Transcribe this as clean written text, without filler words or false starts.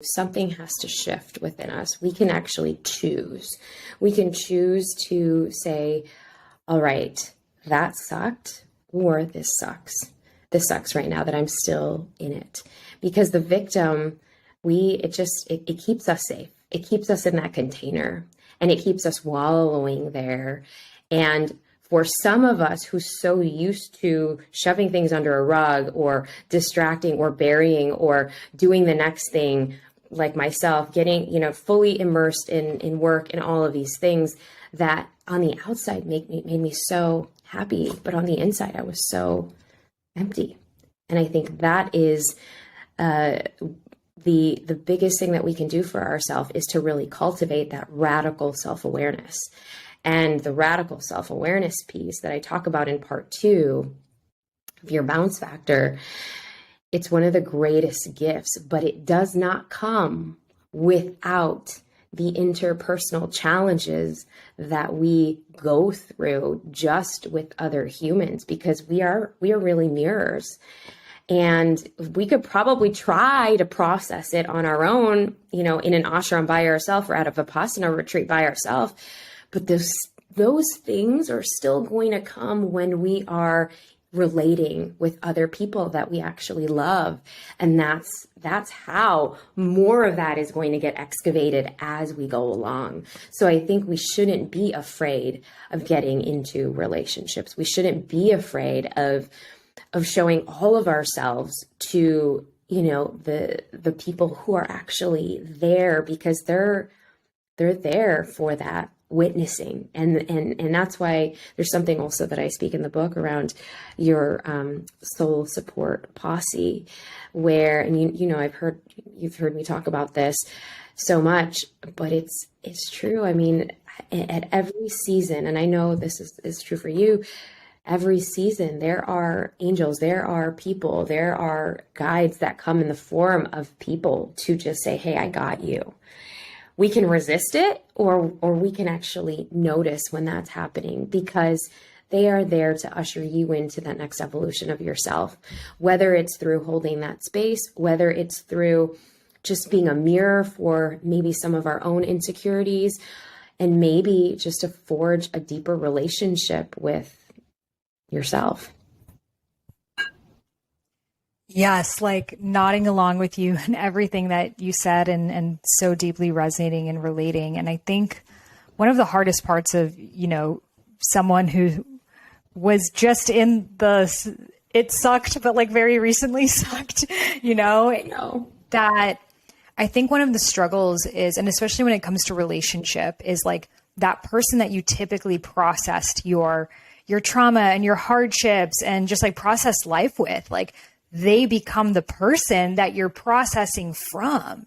Something has to shift within us. We can actually choose. We can choose to say, all right, that sucked, or this sucks. This sucks right now that I'm still in it. Because the victim, it keeps us safe. It keeps us in that container, and it keeps us wallowing there. And for some of us who's so used to shoving things under a rug or distracting or burying or doing the next thing, like myself, getting, fully immersed in work and all of these things that on the outside made me so happy, but on the inside I was so empty. And I think that is the biggest thing that we can do for ourselves, is to really cultivate that radical self-awareness. And the radical self-awareness piece that I talk about in part 2 of your bounce factor, it's one of the greatest gifts, but it does not come without the interpersonal challenges that we go through just with other humans, because we are really mirrors. And we could probably try to process it on our own, in an ashram by ourselves or at a Vipassana retreat by ourselves. But those things are still going to come when we are relating with other people that we actually love. And that's how more of that is going to get excavated as we go along. So I think we shouldn't be afraid of getting into relationships. We shouldn't be afraid of showing all of ourselves to, the people who are actually there, because they're there for that witnessing. And that's why there's something also that I speak in the book around your soul support posse, where, and you've heard me talk about this so much, but it's true. I mean, at every season, and I know this is true for you, every season there are angels, there are people, there are guides that come in the form of people to just say, hey, I got you. We can resist it, or we can actually notice when that's happening, because they are there to usher you into that next evolution of yourself, whether it's through holding that space, whether it's through just being a mirror for maybe some of our own insecurities, and maybe just to forge a deeper relationship with yourself. Yes, like nodding along with you and everything that you said, and so deeply resonating and relating. And I think one of the hardest parts of, someone who was just in it sucked, but like very recently sucked, that I think one of the struggles is, and especially when it comes to relationship, is like that person that you typically processed your trauma and your hardships and just like processed life with, like, they become the person that you're processing from.